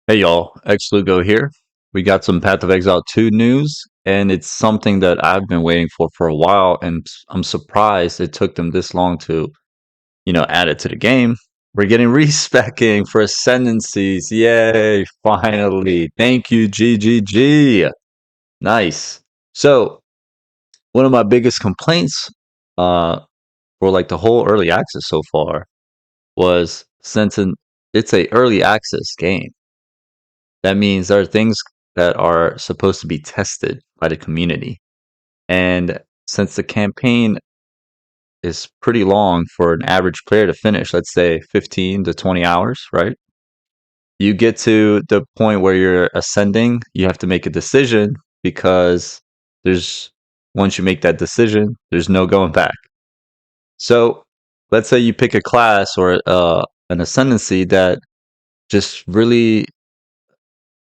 Hey y'all, Xlugo here. We got some Path of Exile 2 news, and it's something that I've been waiting for a while, and I'm surprised it took them this long to, add it to the game. We're getting respecking for Ascendancies. Yay, finally. Thank you, GGG. Nice. So, one of my biggest complaints for like the whole early access so far was it's a early access game. That means there are things that are supposed to be tested by the community. And since the campaign is pretty long for an average player to finish, let's say 15 to 20 hours, right? You get to the point where you're ascending, you have to make a decision because there's once you make that decision, there's no going back. So, let's say you pick a class or an ascendancy that just really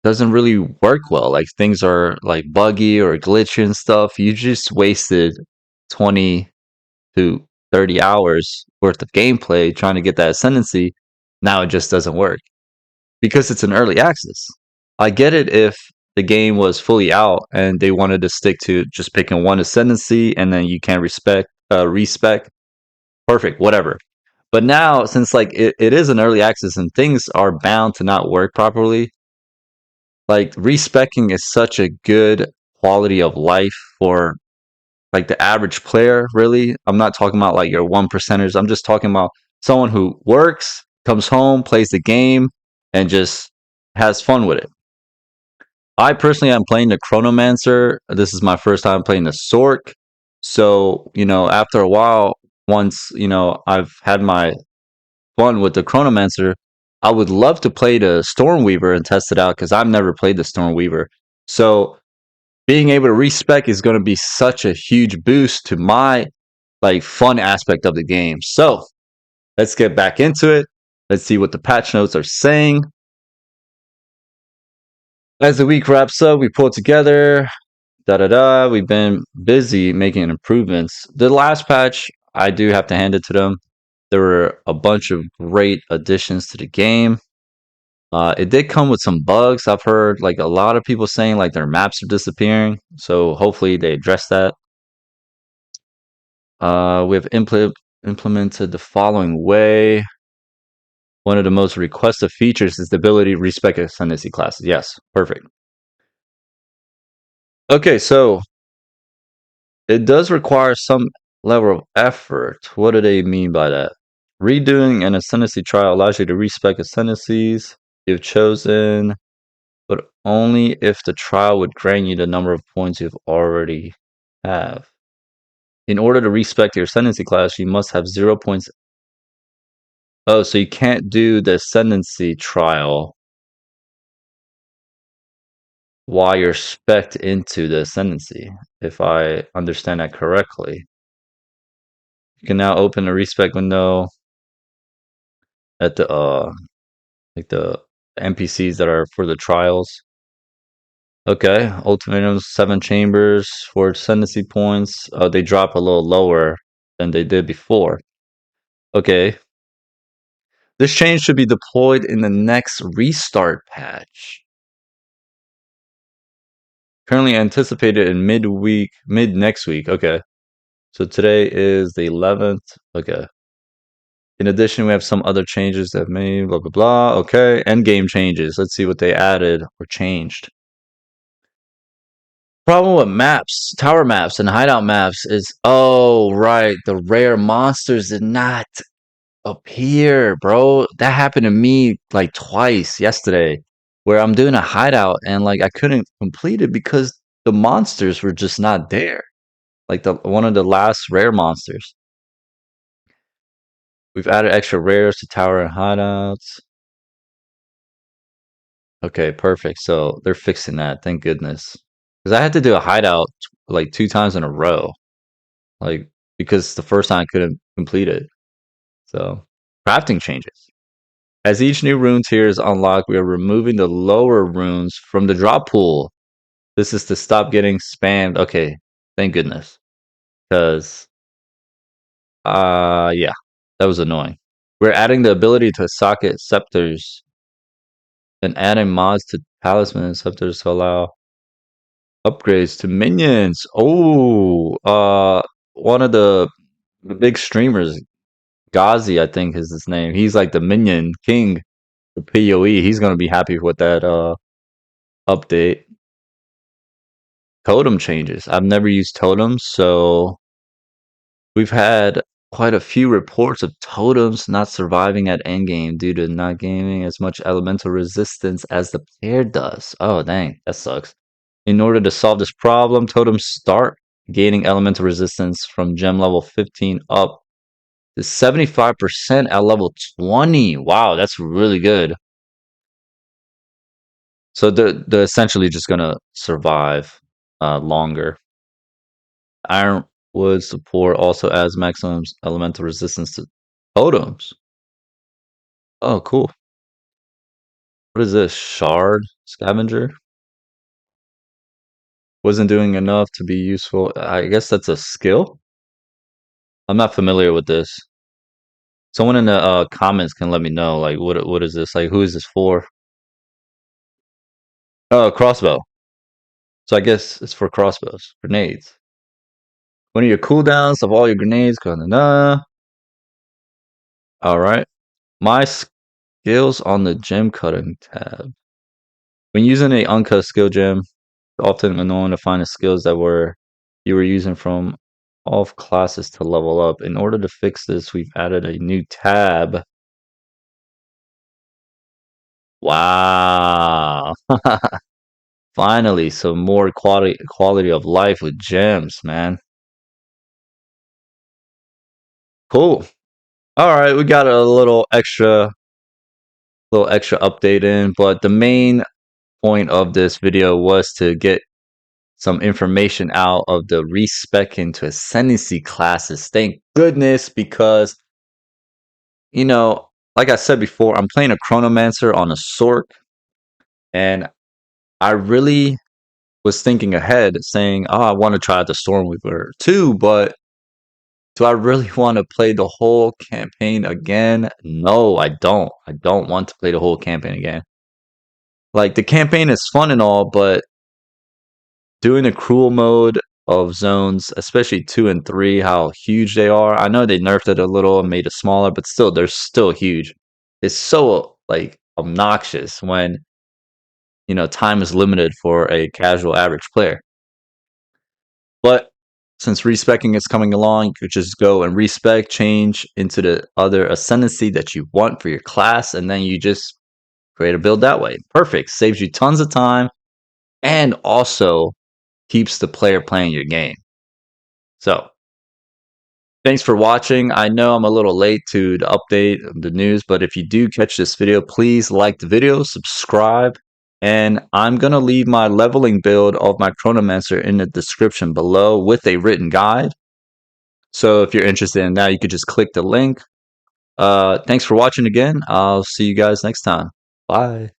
doesn't really work well. Like things are like buggy or glitchy and stuff. You just wasted 20 to 30 hours worth of gameplay trying to get that ascendancy. Now it just doesn't work because it's an early access. I get it if the game was fully out and they wanted to stick to just picking one ascendancy and then you can respec. Perfect, whatever. But now since like it is an early access and things are bound to not work properly, like respecking is such a good quality of life for like the average player, really. I'm not talking about like your one percenters. I'm just talking about someone who works, comes home, plays the game, and just has fun with it. I personally am playing the Chronomancer. This is my first time playing the Sork. So, after a while, once, I've had my fun with the Chronomancer, I would love to play the Stormweaver and test it out because I've never played the Stormweaver. So being able to respec is going to be such a huge boost to my like fun aspect of the game. So let's get back into it. Let's see what the patch notes are saying. As the week wraps up, we pull together. We've been busy making improvements. The last patch, I do have to hand it to them. There were a bunch of great additions to the game. It did come with some bugs. I've heard like a lot of people saying like their maps are disappearing. So hopefully they address that. We have implemented the following way. One of the most requested features is the ability to respec ascendancy classes. Yes, perfect. Okay, so it does require some level of effort. What do they mean by that? Redoing an ascendancy trial allows you to respec ascendancies you've chosen, but only if the trial would grant you the number of points you've already have. In order to respec your ascendancy class, you must have 0 points. Oh, so you can't do the ascendancy trial while you're spec'd into the ascendancy, if I understand that correctly. You can now open a respec window at the like the NPCs that are for the trials. Okay, ultimatums, 7 chambers for ascendancy points. They drop a little lower than they did before. Okay. This change should be deployed in the next restart patch. Currently anticipated in mid next week. Okay. So today is the 11th. Okay. In addition, we have some other changes that made, blah, blah, blah. Okay. End game changes. Let's see what they added or changed. Problem with maps, tower maps, and hideout maps is, oh, right. The rare monsters did not appear, bro. That happened to me like twice yesterday where I'm doing a hideout and like I couldn't complete it because the monsters were just not there. Like one of the last rare monsters. We've added extra rares to tower and hideouts. Okay, perfect. So they're fixing that. Thank goodness. Because I had to do a hideout like 2 times in a row. Like, because the first time I couldn't complete it. So, crafting changes. As each new rune tier is unlocked, we are removing the lower runes from the drop pool. This is to stop getting spammed. Okay, thank goodness. Because, yeah, that was annoying. We're adding the ability to socket scepters and adding mods to talisman and scepters to allow upgrades to minions. Oh, one of the big streamers, Ghazi, I think is his name. He's like the minion king, the PoE. He's gonna be happy with that update. Totem changes. I've never used totems, so we've had quite a few reports of totems not surviving at endgame due to not gaining as much elemental resistance as the player does. Oh, dang, that sucks. In order to solve this problem, totems start gaining elemental resistance from gem level 15 up to 75% at level 20. Wow, that's really good. So they're essentially just gonna survive longer. Ironwood support also adds maximum elemental resistance to totems. Oh, cool. What is this? Shard scavenger? Wasn't doing enough to be useful. I guess that's a skill. I'm not familiar with this. Someone in the comments can let me know. Like, what is this? Like, who is this for? Oh, crossbow. So I guess it's for crossbows, grenades. One of your cooldowns of all your grenades. All right. My skills on the gem cutting tab. When using a uncut skill gem, it's often annoying to find the skills that you were using from off classes to level up. In order to fix this, we've added a new tab. Wow. Finally, some more quality of life with gems, man. Cool. All right, we got a little extra update in, but the main point of this video was to get some information out of the respec into ascendancy classes. Thank goodness, because like I said before, I'm playing a chronomancer on a sork, and I really was thinking ahead, saying, "Oh, I want to try out the Stormweaver too," but do I really want to play the whole campaign again? No, I don't. I don't want to play the whole campaign again. Like, the campaign is fun and all, but doing the cruel mode of zones, especially 2 and 3, how huge they are. I know they nerfed it a little and made it smaller, but still, they're still huge. It's so, like, obnoxious when, time is limited for a casual average player. But since respecking is coming along, you could just go and respec, change into the other ascendancy that you want for your class, and then you just create a build that way. Perfect. Saves you tons of time and also keeps the player playing your game. So, thanks for watching. I know I'm a little late to the update of the news, but if you do catch this video, please like the video, subscribe, and I'm going to leave my leveling build of my Chronomancer in the description below with a written guide. So if you're interested in that, you could just click the link. Thanks for watching again. I'll see you guys next time. Bye.